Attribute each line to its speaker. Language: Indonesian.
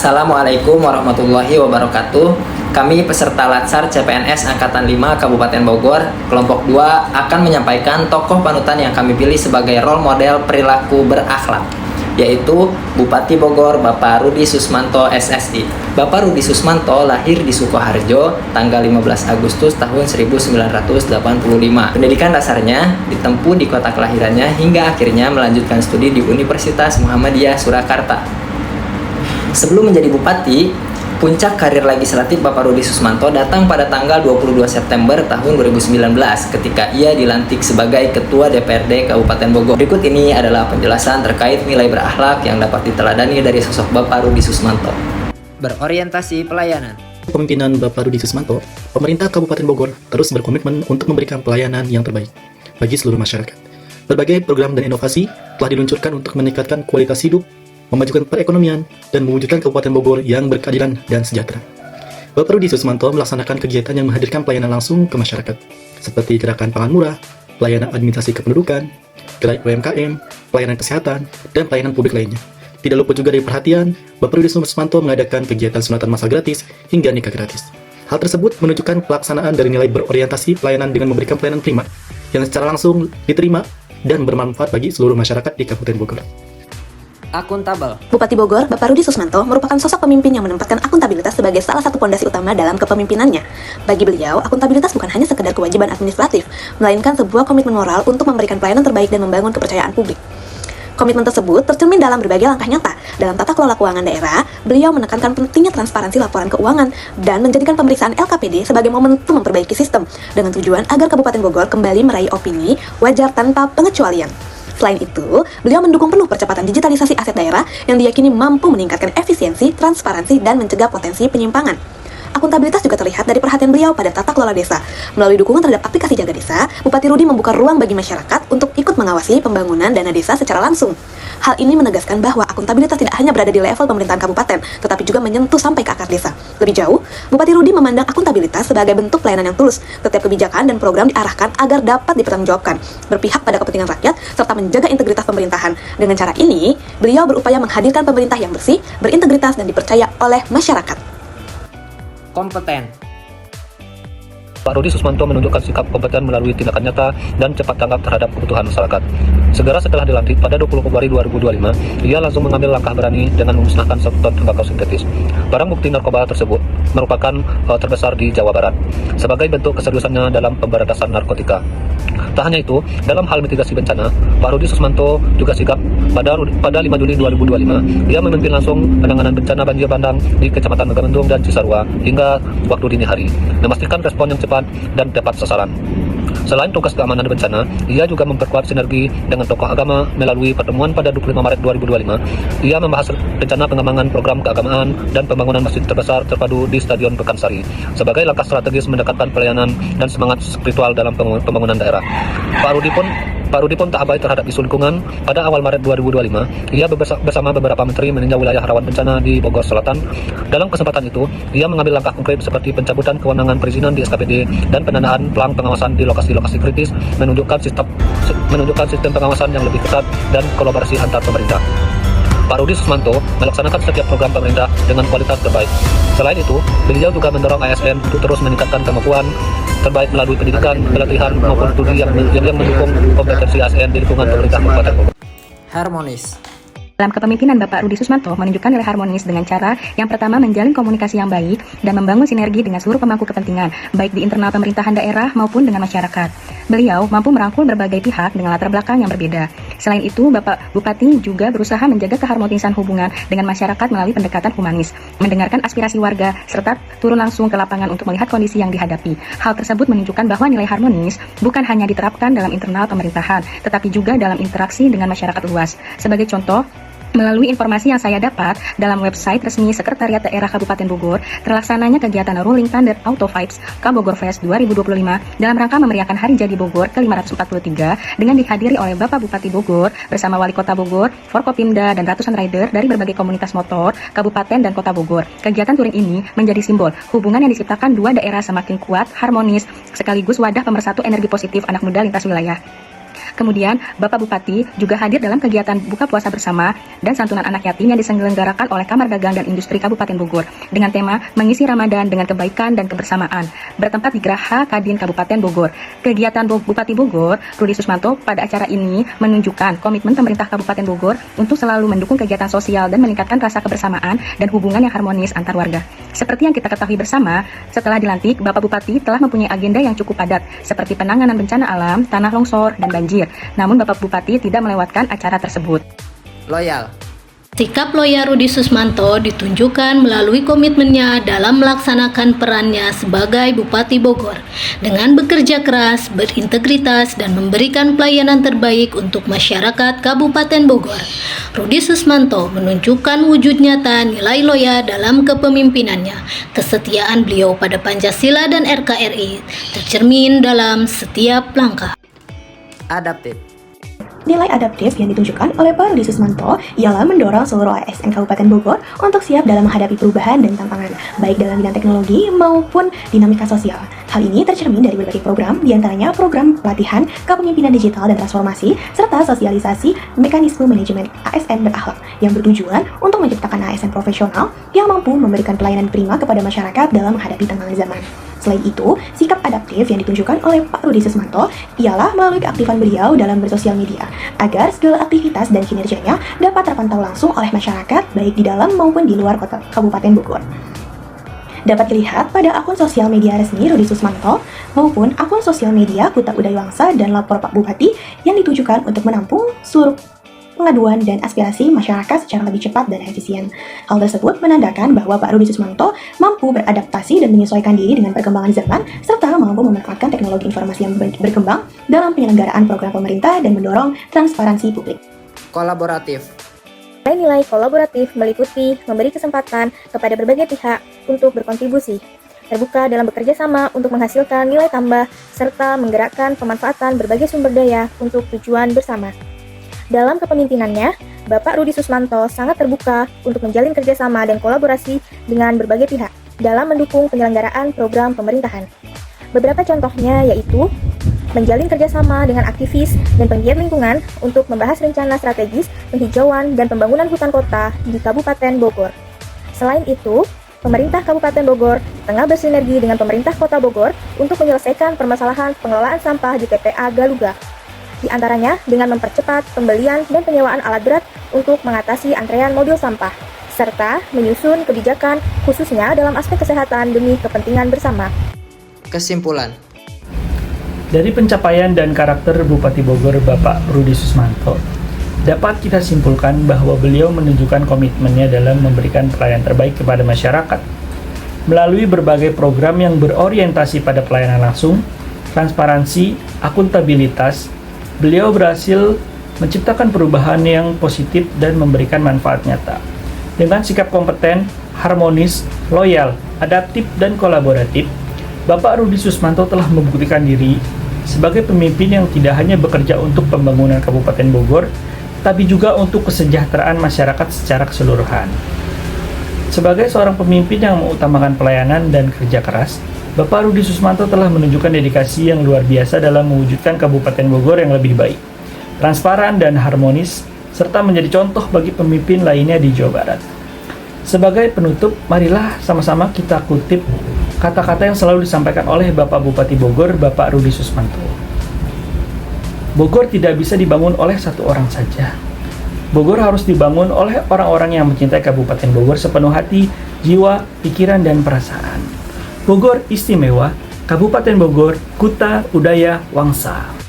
Speaker 1: Assalamualaikum warahmatullahi wabarakatuh. Kami peserta Latsar CPNS Angkatan 5 Kabupaten Bogor, kelompok 2 akan menyampaikan tokoh panutan yang kami pilih sebagai role model perilaku berakhlak, yaitu Bupati Bogor Bapak Rudi Susmanto SSI. Bapak Rudi Susmanto lahir di Sukoharjo tanggal 15 Agustus tahun 1985. Pendidikan dasarnya ditempuh di kota kelahirannya hingga akhirnya melanjutkan studi di Universitas Muhammadiyah Surakarta. Sebelum menjadi bupati, puncak karir legislatif Bapak Rudi Susmanto datang pada tanggal 22 September tahun 2019 ketika ia dilantik sebagai Ketua DPRD Kabupaten Bogor. Berikut ini adalah penjelasan terkait nilai berakhlak yang dapat diteladani dari sosok Bapak Rudi Susmanto. Berorientasi pelayanan.
Speaker 2: Kepemimpinan Bapak Rudi Susmanto, pemerintah Kabupaten Bogor terus berkomitmen untuk memberikan pelayanan yang terbaik bagi seluruh masyarakat. Berbagai program dan inovasi telah diluncurkan untuk meningkatkan kualitas hidup, memajukan perekonomian, dan mewujudkan Kabupaten Bogor yang berkeadilan dan sejahtera. Bapak Rudi Susmanto melaksanakan kegiatan yang menghadirkan pelayanan langsung ke masyarakat, seperti gerakan pangan murah, pelayanan administrasi kependudukan, gerai UMKM, pelayanan kesehatan, dan pelayanan publik lainnya. Tidak luput juga dari perhatian, Bapak Rudi Susmanto mengadakan kegiatan sunatan masal gratis hingga nikah gratis. Hal tersebut menunjukkan pelaksanaan dari nilai berorientasi pelayanan dengan memberikan pelayanan prima, yang secara langsung diterima dan bermanfaat bagi seluruh masyarakat di Kabupaten Bogor.
Speaker 1: Akuntabel.
Speaker 3: Bupati Bogor, Bapak Rudi Susmanto merupakan sosok pemimpin yang menempatkan akuntabilitas sebagai salah satu pondasi utama dalam kepemimpinannya. Bagi beliau, akuntabilitas bukan hanya sekedar kewajiban administratif, melainkan sebuah komitmen moral untuk memberikan pelayanan terbaik dan membangun kepercayaan publik. Komitmen tersebut tercermin dalam berbagai langkah nyata. Dalam tata kelola keuangan daerah, beliau menekankan pentingnya transparansi laporan keuangan dan menjadikan pemeriksaan LKPD sebagai momentum memperbaiki sistem dengan tujuan agar Kabupaten Bogor kembali meraih opini wajar tanpa pengecualian. Selain itu, beliau mendukung penuh percepatan digitalisasi aset daerah yang diyakini mampu meningkatkan efisiensi, transparansi, dan mencegah potensi penyimpangan. Akuntabilitas juga terlihat dari perhatian beliau pada tata kelola desa. Melalui dukungan terhadap aplikasi Jaga Desa, Bupati Rudi membuka ruang bagi masyarakat untuk ikut mengawasi pembangunan dana desa secara langsung. Hal ini menegaskan bahwa akuntabilitas tidak hanya berada di level pemerintahan kabupaten, tetapi juga menyentuh sampai ke akar desa. Lebih jauh, Bupati Rudi memandang akuntabilitas sebagai bentuk pelayanan yang tulus. Setiap kebijakan dan program diarahkan agar dapat dipertanggungjawabkan, berpihak pada kepentingan rakyat, serta menjaga integritas pemerintahan. Dengan cara ini, beliau berupaya menghadirkan pemerintah yang bersih, berintegritas, dan dipercaya oleh masyarakat.
Speaker 1: Kompeten.
Speaker 4: Pak Rudi Susmanto menunjukkan sikap kompeten melalui tindakan nyata dan cepat tanggap terhadap kebutuhan masyarakat. Segera setelah dilantik pada 20 Februari 2025, ia langsung mengambil langkah berani dengan memusnahkan 1 ton tembakau sintetis. Barang bukti narkoba tersebut merupakan terbesar di Jawa Barat, sebagai bentuk keseriusannya dalam pemberantasan narkotika. Tak hanya itu, dalam hal mitigasi bencana, Pak Rudi Susmanto juga sigap. Pada 5 Juli 2025, ia memimpin langsung penanganan bencana banjir bandang di Kecamatan Megamendung dan Cisarua hingga waktu dini hari, memastikan respon yang cepat dan tepat sasaran. Selain tugas keamanan bencana, ia juga memperkuat sinergi dengan tokoh agama melalui pertemuan pada 25 Maret 2025. Ia membahas rencana pengembangan program keagamaan dan pembangunan masjid terbesar terpadu di Stadion Pekansari sebagai langkah strategis mendekatkan pelayanan dan semangat spiritual dalam pembangunan daerah. Pak Rudi pun tak abai terhadap isu lingkungan. Pada awal Maret 2025, ia bersama beberapa menteri meninjau wilayah rawan bencana di Bogor Selatan. Dalam kesempatan itu, ia mengambil langkah konkret seperti pencabutan kewenangan perizinan di SKPD dan pendanaan pelang pengawasan di lokasi-lokasi kritis, menunjukkan sistem pengawasan yang lebih ketat dan kolaborasi antar pemerintah. Pak Rudi Susmanto melaksanakan setiap program pemerintah dengan kualitas terbaik. Selain itu, beliau juga mendorong ASN untuk terus meningkatkan kemampuan terbaik melalui pendidikan, pelatihan maupun studi yang mendukung kompetensi ASN di lingkungan pemerintah Kabupaten Bogor.
Speaker 1: Harmonis.
Speaker 5: Dalam kepemimpinan Bapak Rudi Susmanto menunjukkan nilai harmonis dengan cara yang pertama menjalin komunikasi yang baik dan membangun sinergi dengan seluruh pemangku kepentingan, baik di internal pemerintahan daerah maupun dengan masyarakat. Beliau mampu merangkul berbagai pihak dengan latar belakang yang berbeda. Selain itu, Bapak Bupati juga berusaha menjaga keharmonisan hubungan dengan masyarakat melalui pendekatan humanis, mendengarkan aspirasi warga, serta turun langsung ke lapangan untuk melihat kondisi yang dihadapi. Hal tersebut menunjukkan bahwa nilai harmonis bukan hanya diterapkan dalam internal pemerintahan, tetapi juga dalam interaksi dengan masyarakat luas. Sebagai contoh, melalui informasi yang saya dapat, dalam website resmi Sekretariat Daerah Kabupaten Bogor, terlaksananya kegiatan Rolling Thunder Auto Vibes Kabogor Fest 2025 dalam rangka memeriahkan Hari Jadi Bogor ke-543 dengan dihadiri oleh Bapak Bupati Bogor bersama Wali Kota Bogor, Forkopimda, dan ratusan rider dari berbagai komunitas motor, kabupaten, dan kota Bogor. Kegiatan touring ini menjadi simbol hubungan yang diciptakan dua daerah semakin kuat, harmonis, sekaligus wadah pemersatu energi positif anak muda lintas wilayah. Kemudian, Bapak Bupati juga hadir dalam kegiatan buka puasa bersama dan santunan anak yatim yang diselenggarakan oleh Kamar Dagang dan Industri Kabupaten Bogor dengan tema Mengisi Ramadan dengan Kebaikan dan Kebersamaan, bertempat di Geraha Kadin Kabupaten Bogor. Kegiatan Bupati Bogor, Rudi Susmanto, pada acara ini menunjukkan komitmen pemerintah Kabupaten Bogor untuk selalu mendukung kegiatan sosial dan meningkatkan rasa kebersamaan dan hubungan yang harmonis antar warga. Seperti yang kita ketahui bersama, setelah dilantik, Bapak Bupati telah mempunyai agenda yang cukup padat, seperti penanganan bencana alam, tanah longsor, dan banjir. Namun Bapak Bupati tidak melewatkan acara tersebut.
Speaker 1: Loyal.
Speaker 6: Sikap loyal Rudi Susmanto ditunjukkan melalui komitmennya dalam melaksanakan perannya sebagai Bupati Bogor dengan bekerja keras, berintegritas, dan memberikan pelayanan terbaik untuk masyarakat Kabupaten Bogor. Rudi Susmanto menunjukkan wujud nyata nilai loyal dalam kepemimpinannya. Kesetiaan beliau pada Pancasila dan NKRI tercermin dalam setiap langkah.
Speaker 1: Adaptif.
Speaker 3: Nilai adaptif yang ditunjukkan oleh Pak Rudi Susmanto ialah mendorong seluruh ASN Kabupaten Bogor untuk siap dalam menghadapi perubahan dan tantangan, baik dalam bidang teknologi maupun dinamika sosial. Hal ini tercermin dari berbagai program, diantaranya program pelatihan kepemimpinan digital dan transformasi, serta sosialisasi mekanisme manajemen ASN berakhlak yang bertujuan untuk menciptakan ASN profesional yang mampu memberikan pelayanan prima kepada masyarakat dalam menghadapi tantangan zaman. Selain itu, sikap adaptif yang ditunjukkan oleh Pak Rudi Susmanto ialah melalui keaktifan beliau dalam bersosial media, agar segala aktivitas dan kinerjanya dapat terpantau langsung oleh masyarakat baik di dalam maupun di luar kota Kabupaten Bogor. Dapat dilihat pada akun sosial media resmi Rudi Susmanto maupun akun sosial media Kuta Udayawangsa dan Lapor Pak Bupati yang ditujukan untuk menampung seluruh pengaduan dan aspirasi masyarakat secara lebih cepat dan efisien. Hal tersebut menandakan bahwa Pak Rudi Susmanto mampu beradaptasi dan menyesuaikan diri dengan perkembangan zaman, serta mampu memanfaatkan teknologi informasi yang berkembang dalam penyelenggaraan program pemerintah dan mendorong transparansi publik.
Speaker 1: Kolaboratif.
Speaker 7: Nilai kolaboratif meliputi memberi kesempatan kepada berbagai pihak untuk berkontribusi, terbuka dalam bekerja sama untuk menghasilkan nilai tambah, serta menggerakkan pemanfaatan berbagai sumber daya untuk tujuan bersama. Dalam kepemimpinannya, Bapak Rudi Susmanto sangat terbuka untuk menjalin kerjasama dan kolaborasi dengan berbagai pihak dalam mendukung penyelenggaraan program pemerintahan. Beberapa contohnya yaitu menjalin kerjasama dengan aktivis dan penggiat lingkungan untuk membahas rencana strategis penghijauan dan pembangunan hutan kota di Kabupaten Bogor. Selain itu, pemerintah Kabupaten Bogor tengah bersinergi dengan pemerintah Kota Bogor untuk menyelesaikan permasalahan pengelolaan sampah di TPA Galuga. Di antaranya dengan mempercepat pembelian dan penyewaan alat berat untuk mengatasi antrean mobil sampah, serta menyusun kebijakan khususnya dalam aspek kesehatan demi kepentingan bersama.
Speaker 1: Kesimpulan.
Speaker 8: Dari pencapaian dan karakter Bupati Bogor Bapak Rudi Susmanto, dapat kita simpulkan bahwa beliau menunjukkan komitmennya dalam memberikan pelayanan terbaik kepada masyarakat. Melalui berbagai program yang berorientasi pada pelayanan langsung, transparansi, akuntabilitas, beliau berhasil menciptakan perubahan yang positif dan memberikan manfaat nyata. Dengan sikap kompeten, harmonis, loyal, adaptif, dan kolaboratif, Bapak Rudi Susmanto telah membuktikan diri sebagai pemimpin yang tidak hanya bekerja untuk pembangunan Kabupaten Bogor, tapi juga untuk kesejahteraan masyarakat secara keseluruhan. Sebagai seorang pemimpin yang mengutamakan pelayanan dan kerja keras, Bapak Rudi Susmanto telah menunjukkan dedikasi yang luar biasa dalam mewujudkan Kabupaten Bogor yang lebih baik, transparan dan harmonis, serta menjadi contoh bagi pemimpin lainnya di Jawa Barat. Sebagai penutup, marilah sama-sama kita kutip kata-kata yang selalu disampaikan oleh Bapak Bupati Bogor, Bapak Rudi Susmanto. Bogor tidak bisa dibangun oleh satu orang saja. Bogor harus dibangun oleh orang-orang yang mencintai Kabupaten Bogor sepenuh hati, jiwa, pikiran, dan perasaan. Bogor istimewa, Kabupaten Bogor, Kuta Udayawangsa.